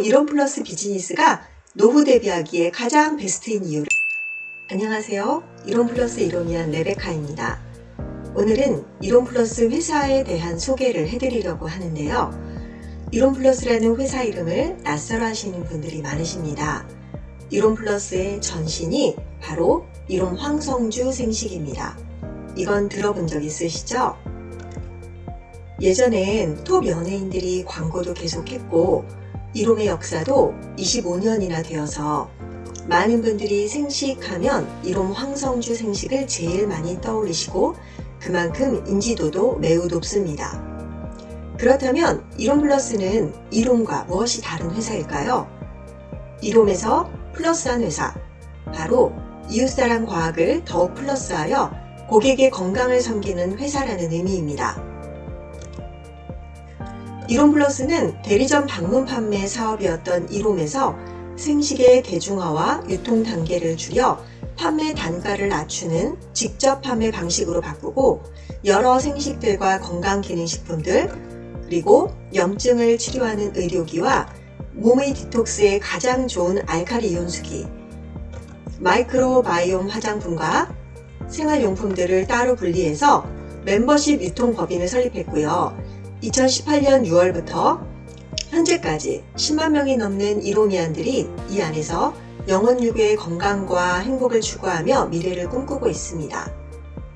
이론 플러스 비즈니스가 노후 대비하기에 가장 베스트인 이유를. 안녕하세요. 이론 플러스 이론이한 레베카입니다. 오늘은 이론 플러스 회사에 대한 소개를 해드리려고 하는데요. 이론 플러스라는 회사 이름을 낯설어 하시는 분들이 많으십니다. 이론 플러스의 전신이 바로 이론 황성주 생식입니다. 이건 들어본 적 있으시죠? 예전엔 톱 연예인들이 광고도 계속했고 이론의 역사도 25년이나 되어서 많은 분들이 생식하면 이론 황성주 생식을 제일 많이 떠올리시고 그만큼 인지도도 매우 높습니다. 그렇다면 이론 플러스는 이론과 무엇이 다른 회사일까요? 이론에서 플러스한 회사, 바로 이웃사랑 과학을 더욱 플러스하여 고객의 건강을 섬기는 회사라는 의미입니다. 이론 플러스는 대리점 방문 판매 사업이었던 이롬에서 생식의 대중화와 유통 단계를 줄여 판매 단가를 낮추는 직접 판매 방식으로 바꾸고 여러 생식들과 건강기능식품들 그리고 염증을 치료하는 의료기와 몸의 디톡스에 가장 좋은 알칼리 이온수기, 마이크로바이옴 화장품과 생활용품들을 따로 분리해서 멤버십 유통법인을 설립했고요. 2018년 6월부터 현재까지 10만 명이 넘는 이로미안들이 이 안에서 영혼 유구의 건강과 행복을 추구하며 미래를 꿈꾸고 있습니다.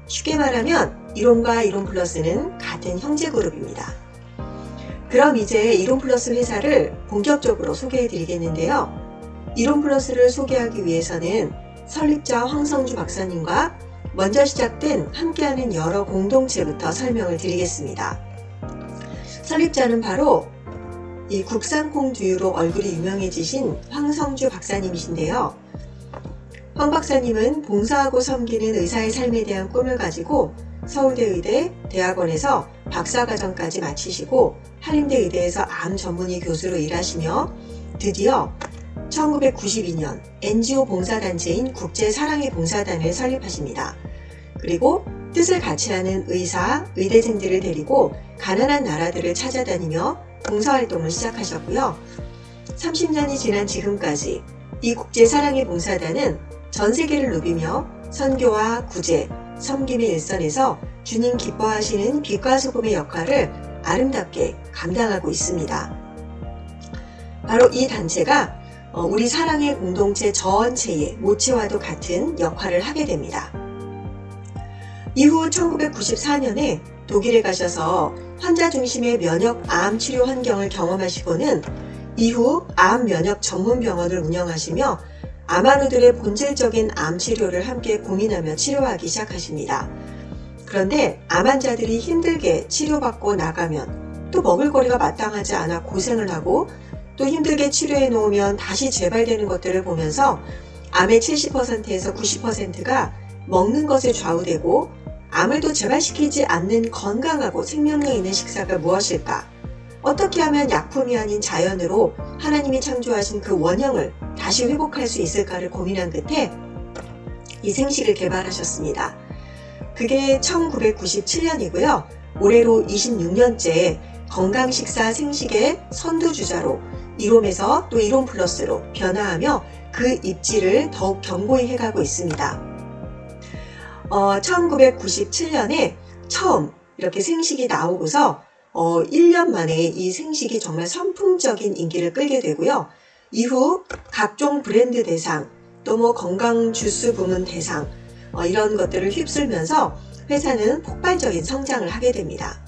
쉽게 말하면 이론과 이론 플러스는 같은 형제 그룹입니다. 그럼 이제 이론 플러스 회사를 본격적으로 소개해 드리겠는데요. 이론 플러스를 소개하기 위해서는 설립자 황성주 박사님과 먼저 시작된 함께하는 여러 공동체부터 설명을 드리겠습니다. 설립자는 바로 이 국산콩 두유로 얼굴이 유명해지신 황성주 박사님이신데요. 황 박사님은 봉사하고 섬기는 의사의 삶에 대한 꿈을 가지고 서울대 의대 대학원에서 박사과정까지 마치시고 한림대 의대에서 암 전문의 교수로 일하시며 드디어 1992년 NGO 봉사단체인 국제사랑의 봉사단을 설립하십니다. 그리고 뜻을 같이 하는 의사, 의대생들을 데리고 가난한 나라들을 찾아다니며 봉사활동을 시작하셨고요. 30년이 지난 지금까지 이 국제사랑의 봉사단은 전 세계를 누비며 선교와 구제, 섬김의 일선에서 주님 기뻐하시는 빛과 소금의 역할을 아름답게 감당하고 있습니다. 바로 이 단체가 우리 사랑의 공동체 전체의 모체와도 같은 역할을 하게 됩니다. 이후 1994년에 독일에 가셔서 환자 중심의 면역 암 치료 환경을 경험하시고는 이후 암 면역 전문 병원을 운영하시며 암환우들의 본질적인 암 치료를 함께 고민하며 치료하기 시작하십니다. 그런데 암 환자들이 힘들게 치료받고 나가면 또 먹을거리가 마땅하지 않아 고생을 하고 또 힘들게 치료해 놓으면 다시 재발되는 것들을 보면서 암의 70%에서 90%가 먹는 것에 좌우되고 암을 또 재발시키지 않는 건강하고 생명력 있는 식사가 무엇일까? 어떻게 하면 약품이 아닌 자연으로 하나님이 창조하신 그 원형을 다시 회복할 수 있을까를 고민한 끝에 이 생식을 개발하셨습니다. 그게 1997년이고요. 올해로 26년째 건강식사 생식의 선두주자로 이롬에서 또 이론 플러스로 변화하며 그 입지를 더욱 견고히 해가고 있습니다. 1997년에 처음 이렇게 생식이 나오고서 1년 만에 이 생식이 정말 선풍적인 인기를 끌게 되고요. 이후 각종 브랜드 대상, 또 뭐 건강 주스 부문 대상 이런 것들을 휩쓸면서 회사는 폭발적인 성장을 하게 됩니다.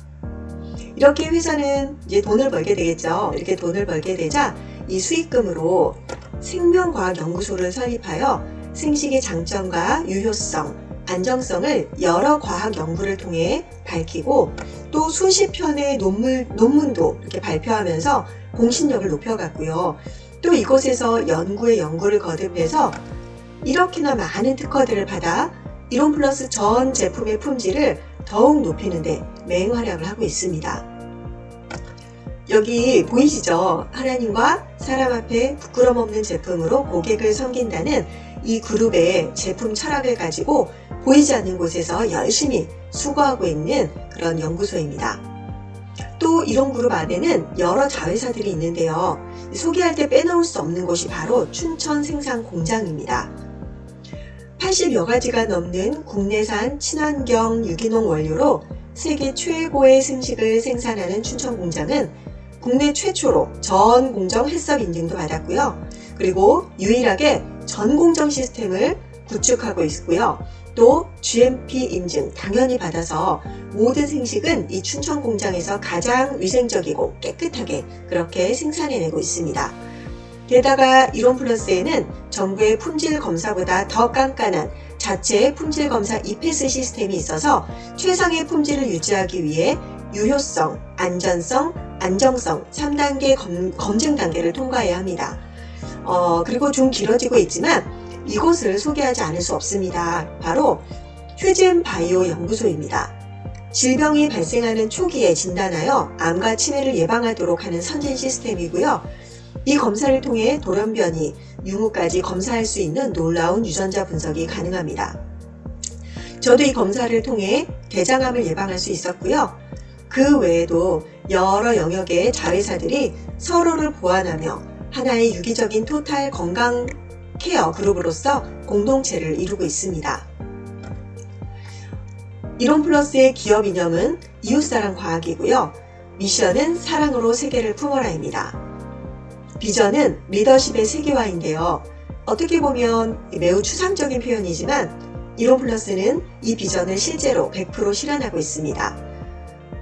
이렇게 회사는 이제 돈을 벌게 되겠죠. 이렇게 돈을 벌게 되자 이 수익금으로 생명과학연구소를 설립하여 생식의 장점과 유효성, 안정성을 여러 과학 연구를 통해 밝히고 또 수십 편의 논문도 이렇게 발표하면서 공신력을 높여갔고요. 또 이곳에서 연구를 거듭해서 이렇게나 많은 특허들을 받아 이론 플러스 전 제품의 품질을 더욱 높이는데 맹활약을 하고 있습니다. 여기 보이시죠? 하나님과 사람 앞에 부끄럼 없는 제품으로 고객을 섬긴다는 이 그룹의 제품 철학을 가지고 보이지 않는 곳에서 열심히 수고하고 있는 그런 연구소입니다. 또 이런 그룹 안에는 여러 자회사들이 있는데요. 소개할 때 빼놓을 수 없는 곳이 바로 춘천 생산 공장입니다. 80여 가지가 넘는 국내산 친환경 유기농 원료로 세계 최고의 생식을 생산하는 춘천 공장은 국내 최초로 전 공정 햇섭 인증도 받았고요. 그리고 유일하게 전 공정 시스템을 구축하고 있고요. 또 GMP 인증 당연히 받아서 모든 생식은 이 춘천 공장에서 가장 위생적이고 깨끗하게 그렇게 생산해내고 있습니다. 게다가 이론플러스에는 정부의 품질 검사보다 더 깐깐한 자체 품질 검사 EPS 시스템이 있어서 최상의 품질을 유지하기 위해 유효성, 안전성, 안정성 3단계 검증 단계를 통과해야 합니다. 그리고 좀 길어지고 있지만 이곳을 소개하지 않을 수 없습니다. 바로 휴진 바이오 연구소입니다. 질병이 발생하는 초기에 진단하여 암과 치매를 예방하도록 하는 선진 시스템이고요. 이 검사를 통해 돌연변이, 유무까지 검사할 수 있는 놀라운 유전자 분석이 가능합니다. 저도 이 검사를 통해 대장암을 예방할 수 있었고요. 그 외에도 여러 영역의 자회사들이 서로를 보완하며 하나의 유기적인 토탈 건강 케어 그룹으로서 공동체를 이루고 있습니다. 이론플러스의 기업 이념은 이웃사랑 과학이고요. 미션은 사랑으로 세계를 품어라입니다. 비전은 리더십의 세계화인데요. 어떻게 보면 매우 추상적인 표현이지만 이론플러스는 이 비전을 실제로 100% 실현하고 있습니다.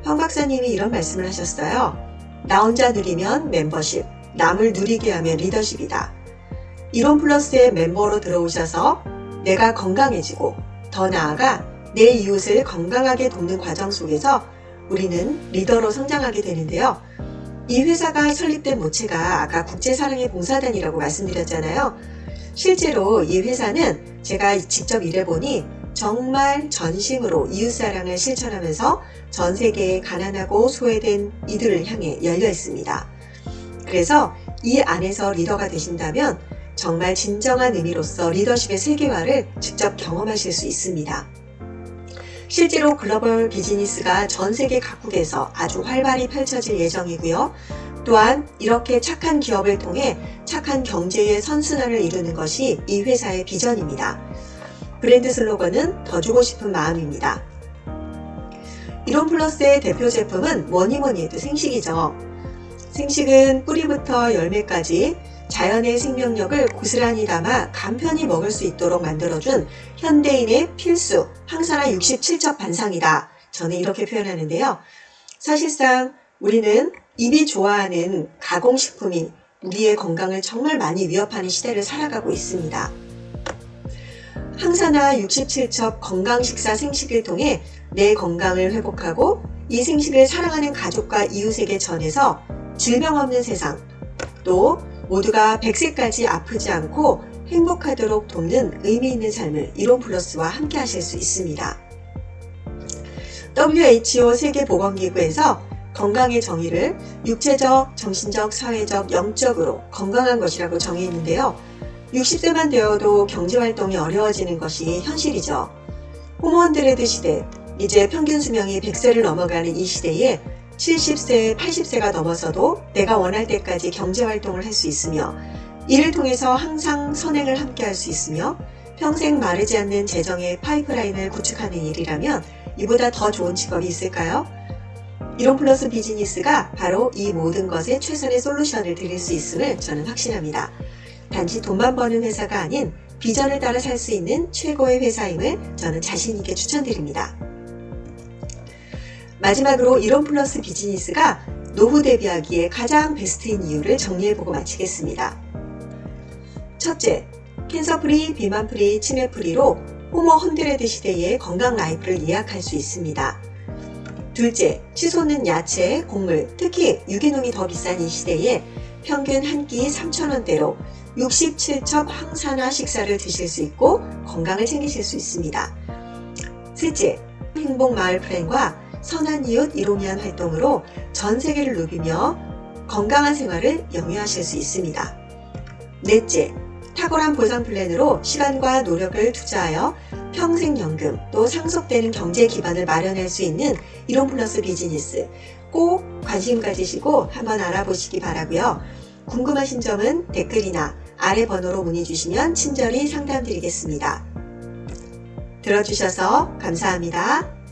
황 박사님이 이런 말씀을 하셨어요. 나 혼자 누리면 멤버십, 남을 누리게 하면 리더십이다. 이론플러스의 멤버로 들어오셔서 내가 건강해지고 더 나아가 내 이웃을 건강하게 돕는 과정 속에서 우리는 리더로 성장하게 되는데요. 이 회사가 설립된 모체가 아까 국제사랑의 봉사단이라고 말씀드렸잖아요. 실제로 이 회사는 제가 직접 일해보니 정말 전심으로 이웃사랑을 실천하면서 전 세계의 가난하고 소외된 이들을 향해 열려 있습니다. 그래서 이 안에서 리더가 되신다면 정말 진정한 의미로서 리더십의 세계화를 직접 경험하실 수 있습니다. 실제로 글로벌 비즈니스가 전 세계 각국에서 아주 활발히 펼쳐질 예정이고요. 또한 이렇게 착한 기업을 통해 착한 경제의 선순환을 이루는 것이 이 회사의 비전입니다. 브랜드 슬로건은 더 주고 싶은 마음입니다. 이론플러스의 대표 제품은 뭐니뭐니 해도 생식이죠. 생식은 뿌리부터 열매까지 자연의 생명력을 고스란히 담아 간편히 먹을 수 있도록 만들어준 현대인의 필수 항산화 67첩 반상이다. 저는 이렇게 표현하는데요. 사실상 우리는 입이 좋아하는 가공식품이 우리의 건강을 정말 많이 위협하는 시대를 살아가고 있습니다. 항산화 67첩 건강식사 생식을 통해 내 건강을 회복하고 이 생식을 사랑하는 가족과 이웃에게 전해서 질병 없는 세상, 또 모두가 100세까지 아프지 않고 행복하도록 돕는 의미 있는 삶을 이론플러스와 함께 하실 수 있습니다. WHO 세계보건기구에서 건강의 정의를 육체적, 정신적, 사회적, 영적으로 건강한 것이라고 정의했는데요. 60세만 되어도 경제활동이 어려워지는 것이 현실이죠. 호모헌드레드 시대, 이제 평균 수명이 100세를 넘어가는 이 시대에 70세, 80세가 넘어서도 내가 원할 때까지 경제활동을 할 수 있으며 이를 통해서 항상 선행을 함께 할 수 있으며 평생 마르지 않는 재정의 파이프라인을 구축하는 일이라면 이보다 더 좋은 직업이 있을까요? 이론플러스 비즈니스가 바로 이 모든 것에 최선의 솔루션을 드릴 수 있음을 저는 확신합니다. 단지 돈만 버는 회사가 아닌 비전을 따라 살 수 있는 최고의 회사임을 저는 자신 있게 추천드립니다. 마지막으로 이론플러스 비즈니스가 노후 대비하기에 가장 베스트인 이유를 정리해보고 마치겠습니다. 첫째, 캔서프리, 비만프리, 치매프리로 호모헌드레드 시대의 건강 라이프를 예약할 수 있습니다. 둘째, 치솟는 야채, 곡물, 특히 유기농이 더 비싼 이 시대에 평균 한 끼 3,000원대로 67첩 항산화 식사를 드실 수 있고 건강을 챙기실 수 있습니다. 셋째, 행복마을 플랜과 선한 이웃 이로미안 활동으로 전 세계를 누비며 건강한 생활을 영위하실 수 있습니다. 넷째, 탁월한 보상 플랜으로 시간과 노력을 투자하여 평생연금 또 상속되는 경제 기반을 마련할 수 있는 이론플러스 비즈니스, 꼭 관심 가지시고 한번 알아보시기 바라고요. 궁금하신 점은 댓글이나 아래 번호로 문의 주시면 친절히 상담드리겠습니다. 들어주셔서 감사합니다.